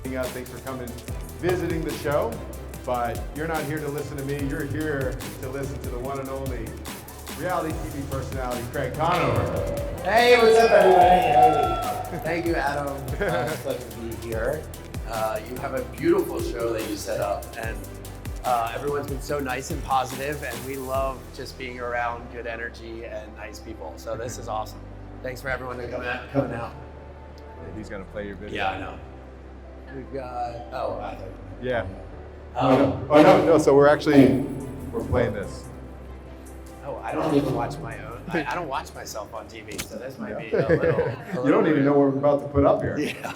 Thanks for coming, visiting the show. But you're not here to listen to me. You're here to listen to the one and only reality TV personality, Craig Conover. Hey, what's up, everybody? Hey. Thank you, Adam. It's a pleasure to be here. You have a beautiful show that you set up, and everyone's been so nice and positive, and we love just being around good energy and nice people. So this is awesome. Thanks for everyone to coming out. He's gonna play your video. Yeah, I know. We've got. Oh, I thought. Yeah. No. So we're playing this. Oh, I don't even watch my own. I don't watch myself on TV, so this might be a little. You don't even know what we're about to put up here. Yeah.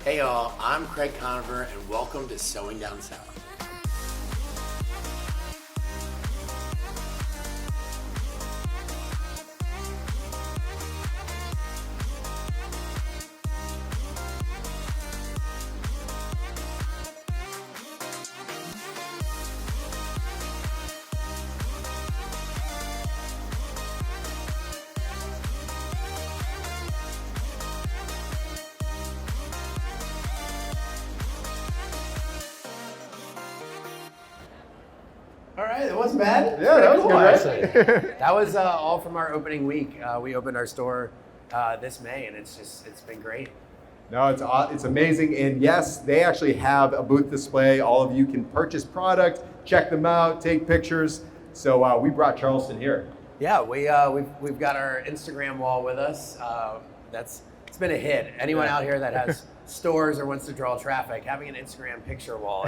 Hey y'all, I'm Craig Conover, and welcome to Sewing Down South. All right, it wasn't bad. Yeah, that was cool, good, right? actually. That was all from our opening week. We opened our store this May, and it's been great. No, it's amazing. And yes, they actually have a booth display. All of you can purchase product, check them out, take pictures. So we brought Charleston here. Yeah, we've got our Instagram wall with us. It's been a hit. Anyone out here that has stores or wants to draw traffic, having an Instagram picture wall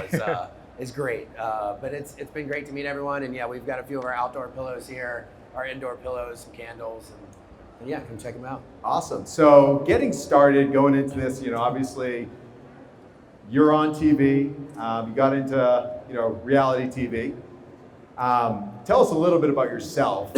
is great. But it's been great to meet everyone. And yeah, we've got a few of our outdoor pillows here, our indoor pillows, some candles, and yeah, come check them out. Awesome. So getting started, going into this, obviously you're on TV. You got into, reality TV. Tell us a little bit about yourself,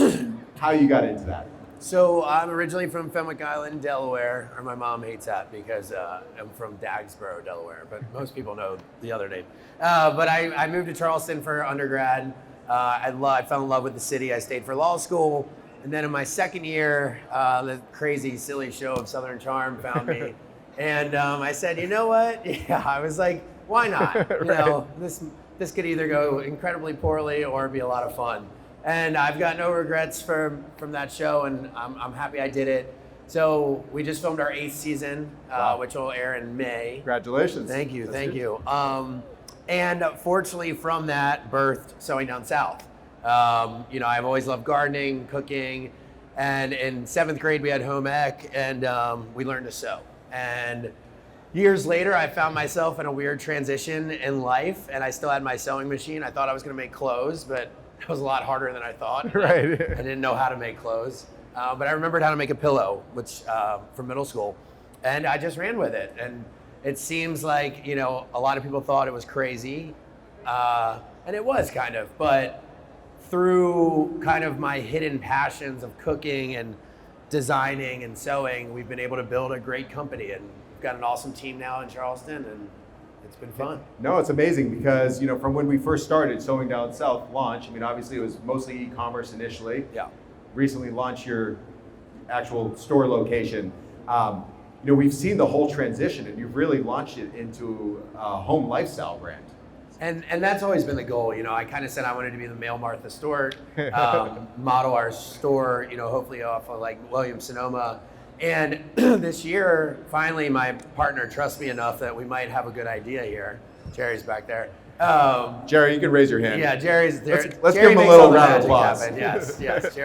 how you got into that. So I'm originally from Fenwick Island, Delaware, or my mom hates that because I'm from Dagsboro, Delaware, but most people know the other name. But I moved to Charleston for undergrad. I fell in love with the city. I stayed for law school. And then in my second year, the crazy, silly show of Southern Charm found me. And I said, you know what? Yeah, I was like, why not? Right. This could either go incredibly poorly or be a lot of fun. And I've got no regrets from that show, and I'm happy I did it. So we just filmed our 8th season, which will air in May. Congratulations. Thank you. And fortunately from that birthed Sewing Down South. I've always loved gardening, cooking, and in 7th grade we had home ec, and we learned to sew. And years later, I found myself in a weird transition in life, and I still had my sewing machine. I thought I was going to make clothes, but it was a lot harder than I thought. Right. I didn't know how to make clothes, but I remembered how to make a pillow, which from middle school, and I just ran with it. And it seems like a lot of people thought it was crazy, and it was kind of, but through kind of my hidden passions of cooking and designing and sewing, we've been able to build a great company, and we've got an awesome team now in Charleston, and it's been fun. No, it's amazing because, from when we first started Sewing Down South launch, obviously it was mostly e-commerce initially. Yeah. Recently launched your actual store location. We've seen the whole transition, and you've really launched it into a home lifestyle brand. And that's always been the goal. I kind of said I wanted to be the male Martha Stewart, model our store, hopefully off of like Williams-Sonoma. And this year, finally, my partner trusts me enough that we might have a good idea here. Jerry's back there. Jerry, you can raise your hand. Yeah, Jerry's there. Let's Jerry give him a makes little all the round of magic applause. happen. Yes.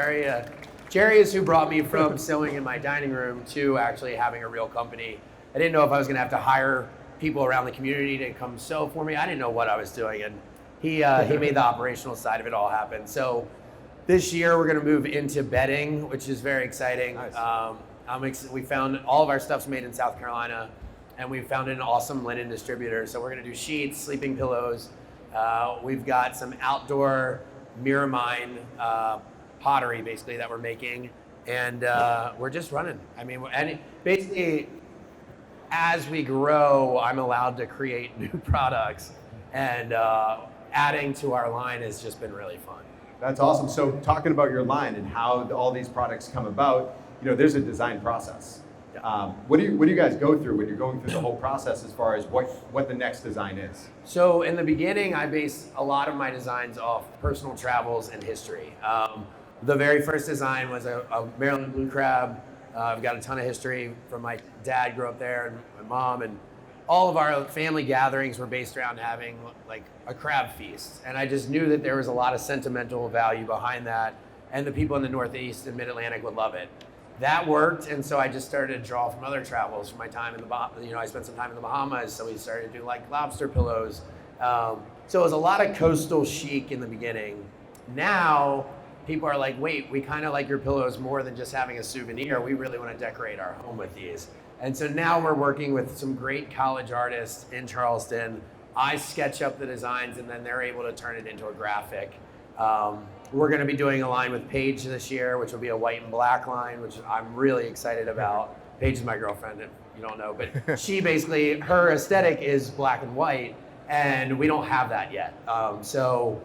Jerry is who brought me from sewing in my dining room to actually having a real company. I didn't know if I was going to have to hire people around the community to come sew for me. I didn't know what I was doing, and he made the operational side of it all happen. So this year we're going to move into bedding, which is very exciting. Nice. We found all of our stuff's made in South Carolina, and we found an awesome linen distributor. So we're going to do sheets, sleeping pillows. We've got some outdoor mirror mine pottery, basically, that we're making, and we're just running. And basically, as we grow, I'm allowed to create new products, and adding to our line has just been really fun. That's awesome. So talking about your line and how all these products come about, there's a design process. What do you guys go through when you're going through the whole process as far as what the next design is? So in the beginning, I base a lot of my designs off personal travels and history. The very first design was a Maryland blue crab. I've got a ton of history from my dad grew up there and my mom, and all of our family gatherings were based around having like a crab feast. And I just knew that there was a lot of sentimental value behind that, and the people in the Northeast and Mid-Atlantic would love it. That worked, and so I just started to draw from other travels from my time in the Bahamas. I spent some time in the Bahamas, so we started to do like lobster pillows. So it was a lot of coastal chic in the beginning. Now, people are like, wait, we kind of like your pillows more than just having a souvenir. We really want to decorate our home with these. And so now we're working with some great college artists in Charleston. I sketch up the designs, and then they're able to turn it into a graphic. We're going to be doing a line with Paige this year, which will be a white and black line, which I'm really excited about. Paige is my girlfriend, if you don't know, but she basically, her aesthetic is black and white, and we don't have that yet. So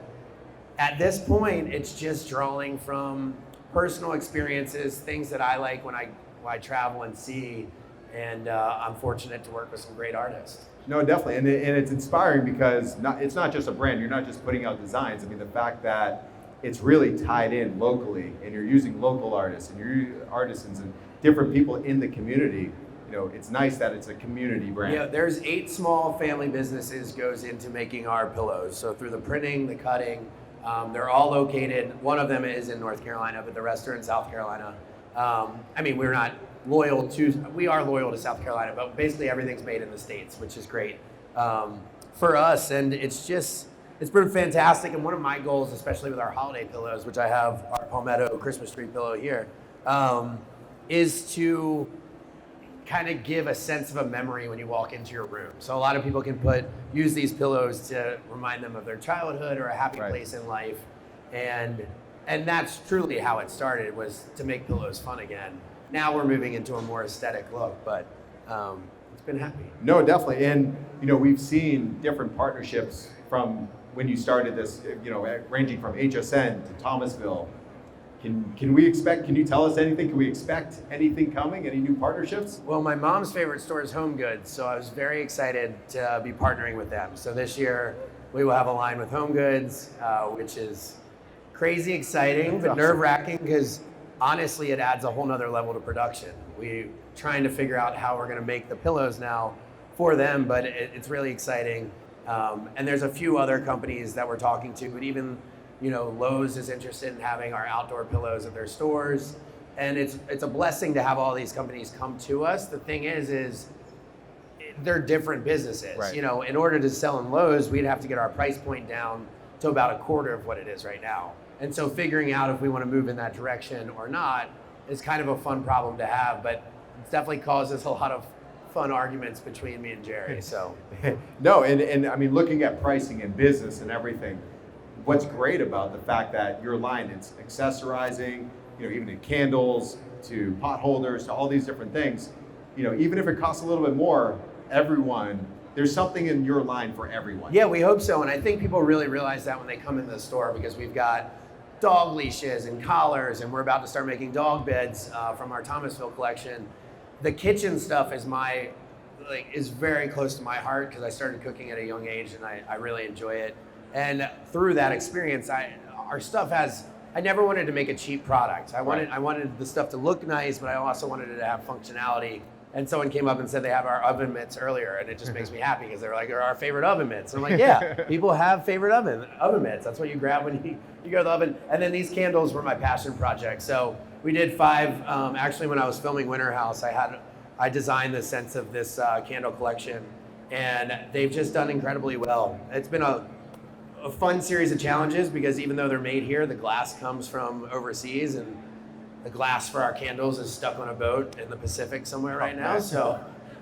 at this point, it's just drawing from personal experiences, things that I like when I travel and see, and I'm fortunate to work with some great artists. No, definitely, and it's inspiring because it's not just a brand. You're not just putting out designs. I mean, the fact that it's really tied in locally, and you're using local artists and you're artisans and different people in the community. It's nice that it's a community brand. Yeah, there's 8 small family businesses goes into making our pillows. So through the printing, the cutting, they're all located. One of them is in North Carolina, but the rest are in South Carolina. We're not loyal to, we are loyal to South Carolina, but basically everything's made in the States, which is great for us. And it's been fantastic. And one of my goals, especially with our holiday pillows, which I have our Palmetto Christmas tree pillow here, is to kind of give a sense of a memory when you walk into your room. So a lot of people can use these pillows to remind them of their childhood or a happy place in life. And that's truly how it started, was to make pillows fun again. Now we're moving into a more aesthetic look, but it's been happy. No, definitely. And, we've seen different partnerships from when you started this, ranging from HSN to Thomasville. Can you tell us anything? Can we expect anything coming? Any new partnerships? Well, my mom's favorite store is Home Goods, so I was very excited to be partnering with them. So this year we will have a line with Home Goods, which is crazy exciting, but nerve-wracking because honestly it adds a whole nother level to production. We're trying to figure out how we're going to make the pillows now for them, but it's really exciting. And there's a few other companies that we're talking to, but even Lowe's is interested in having our outdoor pillows at their stores, and it's a blessing to have all these companies come to us. The thing is they're different businesses. Right. In order to sell in Lowe's, we'd have to get our price point down to about a quarter of what it is right now. And so figuring out if we want to move in that direction or not is kind of a fun problem to have, but it's definitely causes a lot of fun arguments between me and Jerry. So no, and I mean, looking at pricing and business and everything, what's great about the fact that your line is accessorizing, even in candles to pot holders to all these different things, even if it costs a little bit more, there's something in your line for everyone. Yeah, we hope so. And I think people really realize that when they come into the store, because we've got dog leashes and collars, and we're about to start making dog beds from our Thomasville collection. The kitchen stuff is very close to my heart because I started cooking at a young age, and I really enjoy it. And through that experience, our stuff I never wanted to make a cheap product. I wanted the stuff to look nice, but I also wanted it to have functionality. And someone came up and said they have our oven mitts earlier, and it just makes me happy because they're like, they're our favorite oven mitts. And I'm like, yeah, people have favorite oven mitts. That's what you grab when you go to the oven. And then these candles were my passion project. So we did 5. Actually, when I was filming Winter House, I designed the sense of this candle collection, and they've just done incredibly well. It's been a fun series of challenges because even though they're made here, the glass comes from overseas, and the glass for our candles is stuck on a boat in the Pacific somewhere right now. So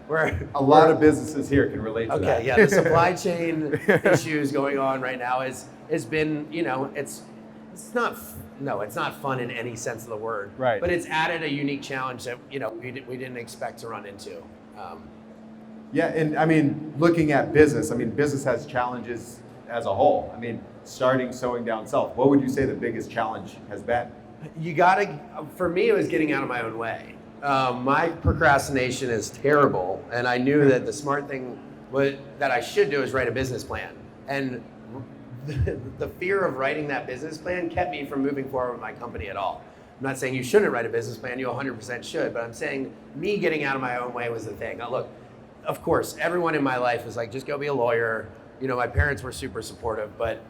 a lot of businesses here can relate to that. Okay, yeah, the supply chain issues going on right now has been, it's not fun in any sense of the word. Right. But it's added a unique challenge that we didn't expect to run into. Yeah, and I mean, looking at business, business has challenges as a whole. Starting sewing down south, what would you say the biggest challenge has been? For me, it was getting out of my own way. My procrastination is terrible, and I knew that the smart thing that I should do is write a business plan. And the fear of writing that business plan kept me from moving forward with my company at all. I'm not saying you shouldn't write a business plan, you 100% should, but I'm saying me getting out of my own way was the thing. Now, look, of course, everyone in my life was like, just go be a lawyer. You know, my parents were super supportive, but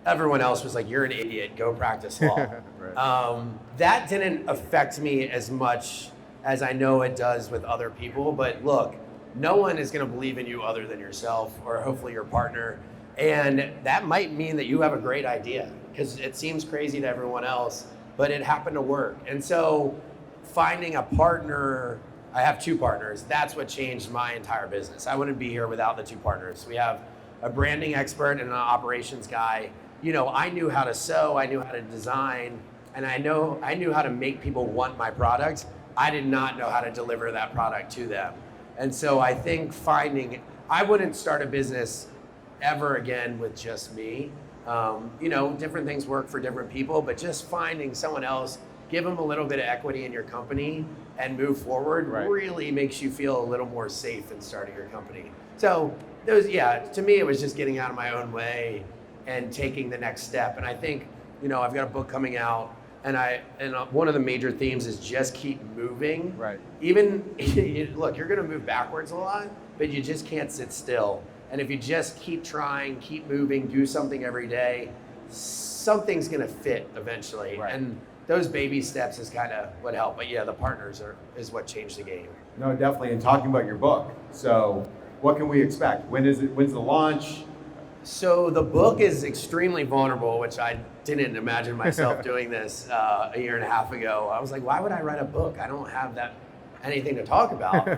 everyone else was like, you're an idiot, go practice law. Right. That didn't affect me as much as I know it does with other people, but look, no one is gonna believe in you other than yourself, or hopefully your partner. And that might mean that you have a great idea, because it seems crazy to everyone else, but it happened to work. And so finding a partner, I have 2 partners, that's what changed my entire business. I wouldn't be here without the 2 partners. We have a branding expert and an operations guy. You know, I knew how to sew, I knew how to design, and I knew how to make people want my product. I did not know how to deliver that product to them. And so I think I wouldn't start a business ever again with just me. You know, different things work for different people, but just finding someone else, give them a little bit of equity in your company and move forward, right, really makes you feel a little more safe in starting your company. So to me, it was just getting out of my own way and taking the next step. And I think, you know, I've got a book coming out, and one of the major themes is just keep moving. Right. Even, look, you're gonna move backwards a lot, but you just can't sit still. And if you just keep trying, keep moving, do something every day, something's gonna fit eventually. Right. And those baby steps is kind of what helped. But yeah, the partners is what changed the game. No, definitely. And talking about your book, so what can we expect? When's the launch? So the book is extremely vulnerable, which I didn't imagine myself doing this a year and a half ago. I was like, why would I write a book? I don't have anything to talk about.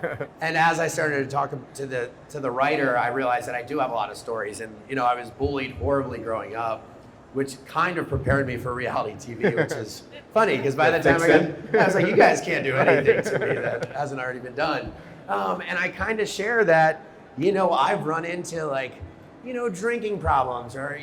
And as I started to talk to the writer, I realized that I do have a lot of stories. And you know, I was bullied horribly growing up, which kind of prepared me for reality TV, which is funny because by the time I was like, you guys can't do anything to me that hasn't already been done. And I kind of share that, you know, I've run into like, you know, drinking problems, or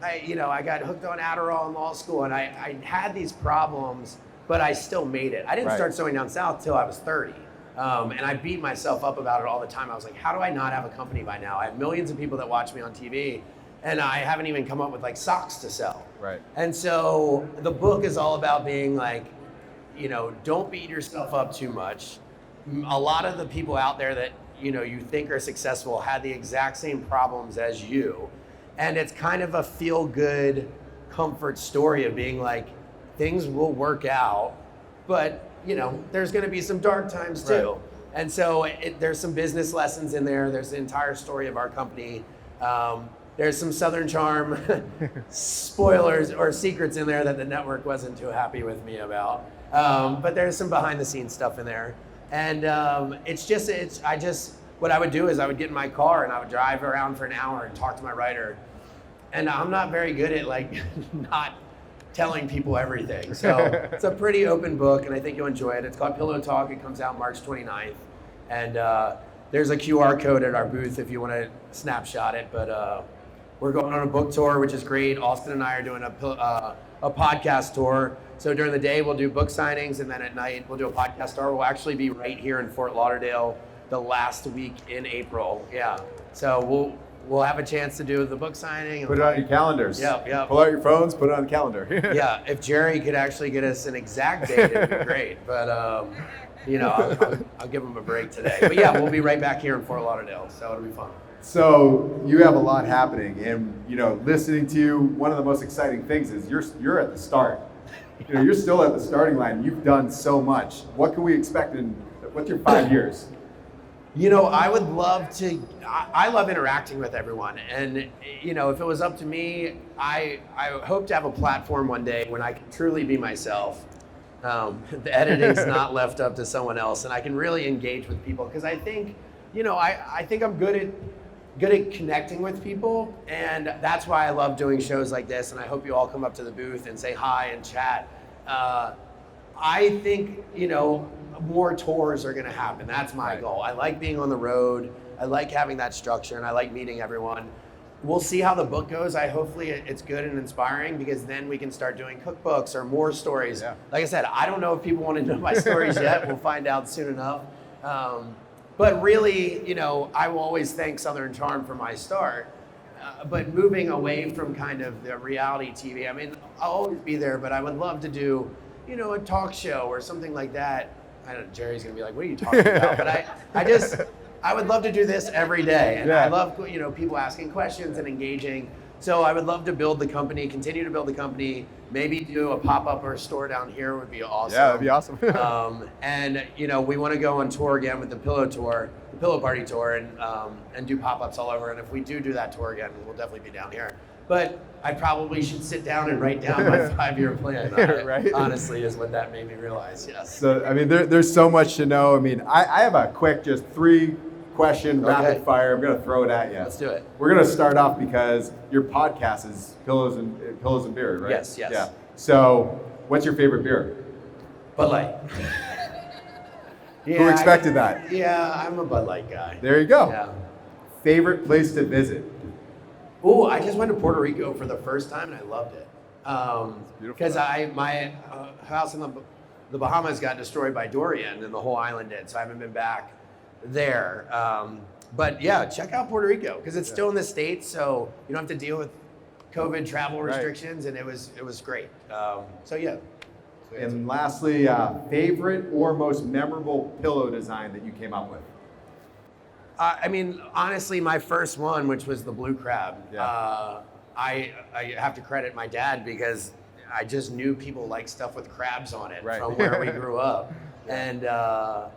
I got hooked on Adderall in law school, and I had these problems, but I still made it. I didn't start sewing down south till I was 30, and I beat myself up about it all the time. I was like, how do I not have a company by now? I have millions of people that watch me on TV, and I haven't even come up with like socks to sell. Right. And so the book is all about being like, you know, don't beat yourself up too much. A lot of the people out there that you think are successful had the exact same problems as you. And it's kind of a feel-good comfort story of being like, things will work out, but there's gonna be some dark times too. Right. And so there's some business lessons in there. There's the entire story of our company. There's some Southern Charm spoilers or secrets in there that the network wasn't too happy with me about. But there's some behind the scenes stuff in there. And what I would do is I would get in my car and I would drive around for an hour and talk to my writer. And I'm not very good at like not telling people everything. So it's a pretty open book, and I think you'll enjoy it. It's called Pillow Talk. It comes out March 29th. And there's a QR code at our booth if you want to snapshot it. But we're going on a book tour, which is great. Austin and I are doing a podcast tour. So during the day, we'll do book signings, and then at night, we'll do a podcast tour. We'll actually be right here in Fort Lauderdale the last week in April. Yeah. So we'll have a chance to do the book signing. Put it on your calendars. Yep. Pull out your phones, put it on the calendar. Yeah. If Jerry could actually get us an exact date, it'd be great. But, I'll give him a break today. But yeah, we'll be right back here in Fort Lauderdale. So it'll be fun. So you have a lot happening, and listening to you, one of the most exciting things is you're at the start. You're still at the starting line. You've done so much. What can we expect what's your 5 years? I would love to. I love interacting with everyone, and if it was up to me, I hope to have a platform one day when I can truly be myself. The editing's not left up to someone else, and I can really engage with people because I think, I think I'm good at connecting with people, and that's why I love doing shows like this. And I hope you all come up to the booth and say hi and chat. I think more tours are going to happen. That's my goal. I like being on the road. I like having that structure, and I like meeting everyone. we'll see how the book goes. Hopefully it's good and inspiring, because then we can start doing cookbooks or more stories. Yeah. Like I said, I don't know if people want to know my stories yet. We'll find out soon enough. But really, you know, I will always thank Southern Charm for my start. But moving away from kind of the reality TV, I mean, I'll always be there, but I would love to do, you know, a talk show or something like that. I don't know, Jerry's gonna be like, what are you talking about? But I would love to do this every day. And I love, you know, people asking questions and engaging. So I would love to build the company, continue to build the company, maybe do a pop-up or a store down here would be awesome. Yeah, that'd be awesome. And, you know, we want to go on tour again with the Pillow Tour, the Pillow Party Tour, and do pop-ups all over. And if we do that tour again, we'll definitely be down here. But I probably should sit down and write down my 5-year plan. Right? Honestly, is what that made me realize, yes. So, I mean, there's so much to know. I mean, I have a quick, just 3-question rapid fire. I'm going to throw it at you. Let's do it. We're going to start off because your podcast is Pillows and Beer, right? Yes. Yeah. So, what's your favorite beer? Bud Light. Who expected that? Yeah, I'm a Bud Light guy. There you go. Yeah. Favorite place to visit? Oh, I just went to Puerto Rico for the first time and I loved it. Because my house in the Bahamas got destroyed by Dorian and the whole island did, so I haven't been back there. But yeah, check out Puerto Rico because it's still in the States, so you don't have to deal with COVID travel restrictions, and it was great. So yeah. And lastly, favorite or most memorable pillow design that you came up with? I mean, honestly, my first one, which was the blue crab, I have to credit my dad because I just knew people like stuff with crabs on it from where we grew up, and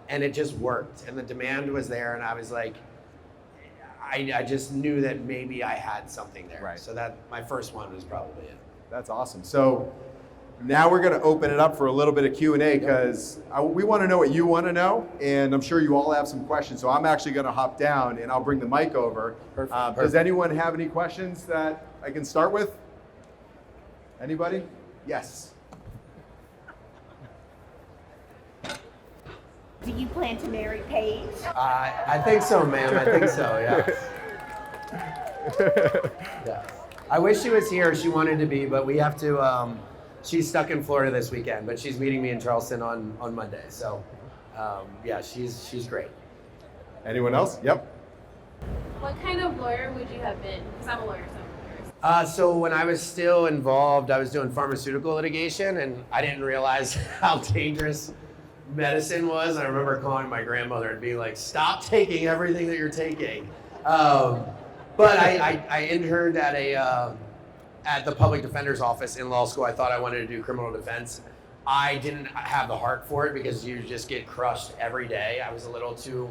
it just worked, and the demand was there, and I was like, I just knew that maybe I had something there. Right. So that my first one was probably it. That's awesome. So now we're going to open it up for a little bit of Q&A because we want to know what you want to know, and I'm sure you all have some questions. So I'm actually going to hop down and I'll bring the mic over. Perfect. Does anyone have any questions that I can start with? Anybody? Yes. Do you plan to marry Paige? I think so, ma'am. I think so. Yeah. I wish she was here. She wanted to be, but we have to. She's stuck in Florida this weekend, but she's meeting me in Charleston on Monday. So, yeah, she's great. Anyone else? Yep. What kind of lawyer would you have been? Because I'm a lawyer, so I'm curious. So when I was still involved, I was doing pharmaceutical litigation, and I didn't realize how dangerous medicine was. I remember calling my grandmother and being like, "Stop taking everything that you're taking." But I interned at the public defender's office in law school. I thought I wanted to do criminal defense. I didn't have the heart for it because you just get crushed every day. I was a little too,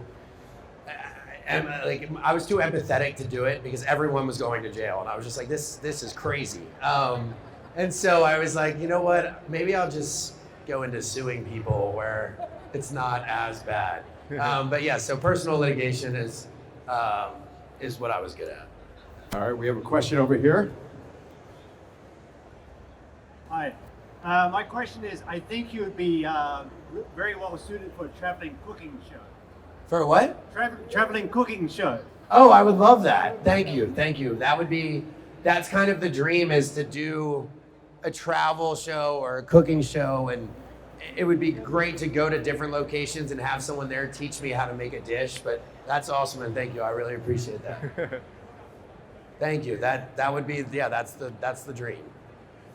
I was too empathetic to do it because everyone was going to jail, and I was just like, this is crazy. And so I was like, you know what? Maybe I'll just go into suing people where it's not as bad. But yeah, so personal litigation is what I was good at. All right, we have a question over here. Hi. My question is, I think you would be very well suited for a traveling cooking show. For what? Traveling cooking show. Oh, I would love that. Thank you. That's kind of the dream, is to do a travel show or a cooking show, and it would be great to go to different locations and have someone there teach me how to make a dish. But that's awesome, and thank you. I really appreciate that. Thank you. That would be, that's the dream.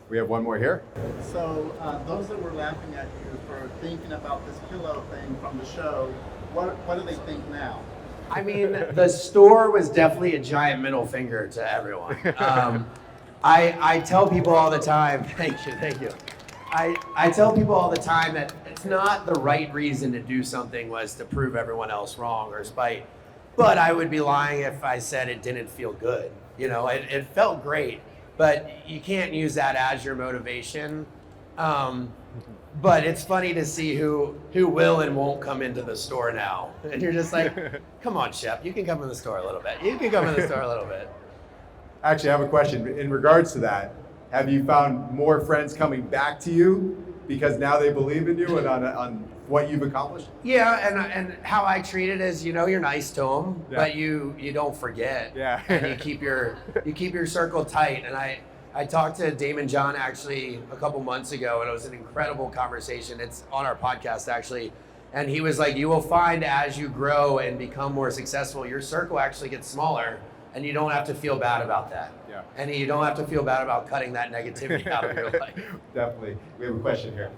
We have one more here. So those that were laughing at you for thinking about this pillow thing from the show, what do they think now? I mean, the store was definitely a giant middle finger to everyone. I tell people all the time, thank you. I tell people all the time that it's not the right reason to do something was to prove everyone else wrong or spite, but I would be lying if I said it didn't feel good. You know, it felt great, but you can't use that as your motivation. But it's funny to see who will and won't come into the store now. And you're just like, come on, Shep, you can come in the store a little bit. Actually, I have a question in regards to that. Have you found more friends coming back to you because now they believe in you and on what you've accomplished? Yeah, and how I treat it is, you're nice to them, Yeah. but you don't forget. Yeah. And you keep your circle tight. And I talked to Damon John actually a couple months ago, and it was an incredible conversation. It's on our podcast actually. And he was like, you will find as you grow and become more successful, your circle actually gets smaller, and you don't have to feel bad about that. Yeah. And you don't have to feel bad about cutting that negativity out of your life. Definitely. We have a question here.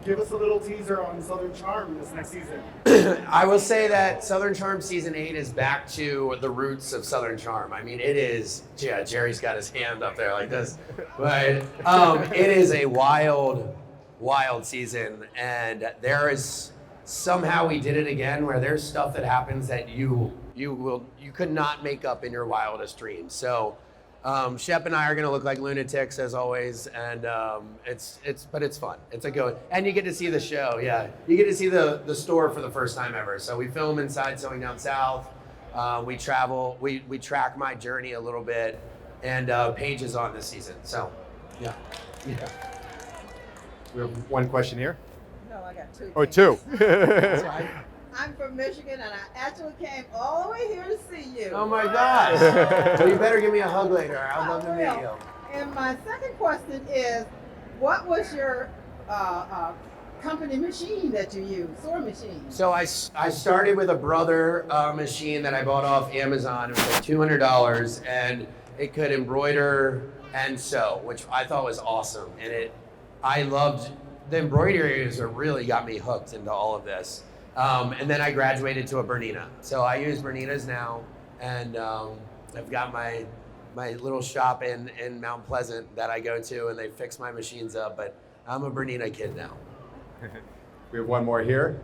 Give us a little teaser on Southern Charm this next season. I will say that Southern Charm Season 8 is back to the roots of Southern Charm. I mean, it is, yeah, Jerry's got his hand up there like this. But it is a wild, wild season. And there is, somehow we did it again where there's stuff that happens that you could not make up in your wildest dreams. So Shep and I are gonna look like lunatics as always, and it's fun. It's a good, and you get to see the show. Yeah, you get to see the store for the first time ever. So we film inside Sewing Down South. We travel. We track my journey a little bit, and Paige is on this season. So yeah. We have one question here. No, I got two. Oh, things. two. That's right. I'm from Michigan, and I actually came all the way here to see you. Oh my gosh! Well, you better give me a hug later. I'd love to meet you. And my second question is, what was your company machine that you use, sewing machine? So I started with a Brother machine that I bought off Amazon. It was like $200, and it could embroider and sew, which I thought was awesome. And I loved the embroidery that really got me hooked into all of this. And then I graduated to a Bernina. So I use Berninas now, and I've got my little shop in Mount Pleasant that I go to, and they fix my machines up. But I'm a Bernina kid now. We have one more here.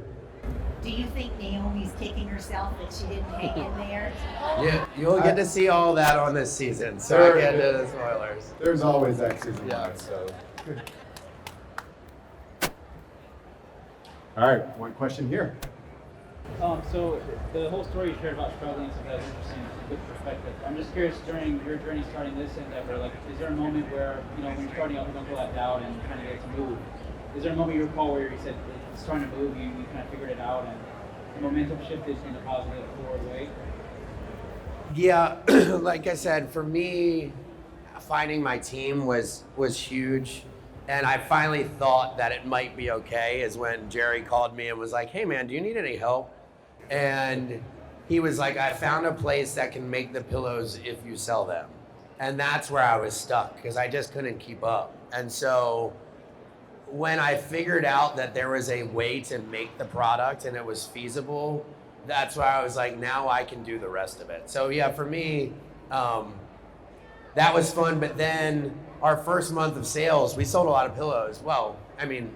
Do you think Naomi's kicking herself that she didn't hang in there? Yeah, you'll get to see all that on this season. So I get into the spoilers. There's always that season Yeah. one, so. All right, one question here. So the whole story you shared about struggling, so that's interesting, good perspective. I'm just curious, during your journey starting this endeavor, like, is there a moment where, when you're starting out, you don't feel that doubt and kind of get to move? Is there a moment you recall where you said it's starting to move, you kind of figured it out, and the momentum shifted in a positive forward way? Yeah, like I said, for me, finding my team was huge. And I finally thought that it might be okay is when Jerry called me and was like, hey man, do you need any help? And he was like, I found a place that can make the pillows if you sell them. And that's where I was stuck because I just couldn't keep up. And so when I figured out that there was a way to make the product and it was feasible, that's why I was like, now I can do the rest of it. So yeah, for me, that was fun. But then our first month of sales, we sold a lot of pillows. Well, I mean,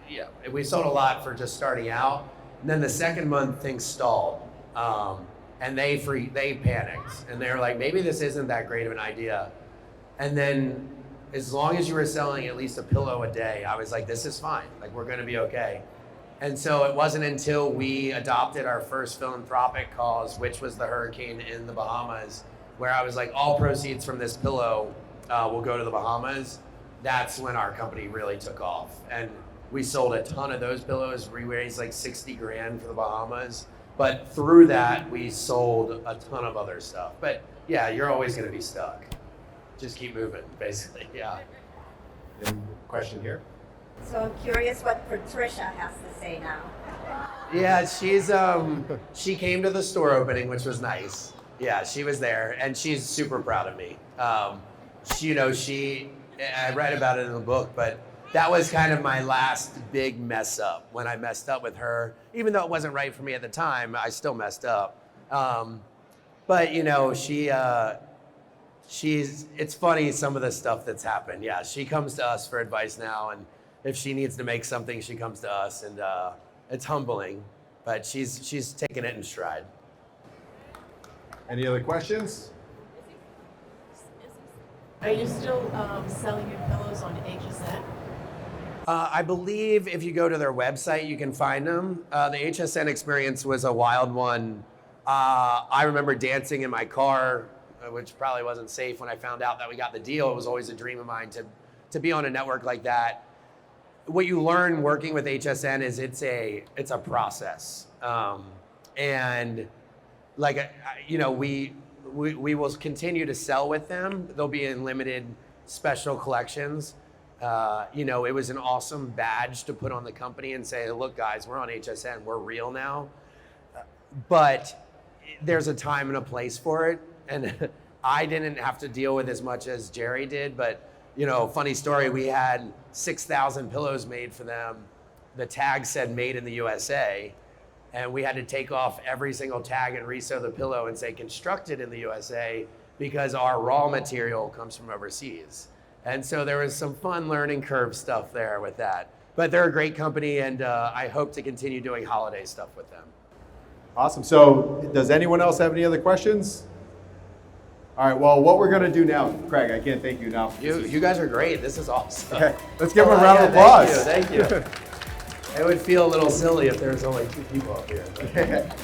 yeah, we sold a lot for just starting out. And then the second month, things stalled. And they panicked. And they were like, maybe this isn't that great of an idea. And then as long as you were selling at least a pillow a day, I was like, this is fine. Like, we're going to be okay. And so it wasn't until we adopted our first philanthropic cause, which was the hurricane in the Bahamas, where I was like, all proceeds from this pillow will go to the Bahamas. That's when our company really took off. And we sold a ton of those pillows. We raised like 60 grand for the Bahamas. But through that, we sold a ton of other stuff. But yeah, you're always going to be stuck. Just keep moving, basically, yeah. And question here. So I'm curious what Patricia has to say now. Yeah, she came to the store opening, which was nice. Yeah, she was there, and she's super proud of me. I read about it in the book, but that was kind of my last big mess up when I messed up with her. Even though it wasn't right for me at the time, I still messed up. But it's funny some of the stuff that's happened. Yeah, she comes to us for advice now, and if she needs to make something, she comes to us, and it's humbling. But she's taken it in stride. Any other questions? Are you still selling your pillows on HSN? I believe if you go to their website, you can find them. The HSN experience was a wild one. I remember dancing in my car, which probably wasn't safe when I found out that we got the deal. It was always a dream of mine to be on a network like that. what you learn working with HSN is it's a process, and like we will continue to sell with them. They'll be in limited special collections. It was an awesome badge to put on the company and say, look guys, we're on HSN, we're real now. But there's a time and a place for it, and I didn't have to deal with as much as Jerry did, but funny story, we had 6,000 pillows made for them. The tag said made in the USA, and we had to take off every single tag and resew the pillow and say constructed in the USA because our raw material comes from overseas. And so there was some fun learning curve stuff there with that. But they're a great company, and I hope to continue doing holiday stuff with them. Awesome. So does anyone else have any other questions? All right, well, what we're going to do now, Craig, I can't thank you enough. You guys are great. This is awesome. Okay, let's give them a round of applause. Thank you. It would feel a little silly if there was only 2 people up here.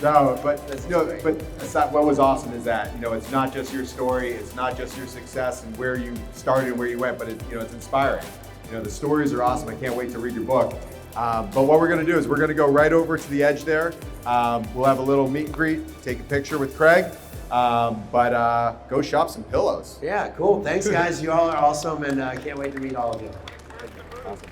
No, but that's not, what was awesome is that, it's not just your story, it's not just your success and where you started and where you went, but it's inspiring. The stories are awesome. I can't wait to read your book. But what we're going to do is we're going to go right over to the edge there. We'll have a little meet and greet, take a picture with Craig. But go shop some pillows. Yeah, cool. Thanks, guys. You all are awesome, and can't wait to meet all of you. Awesome.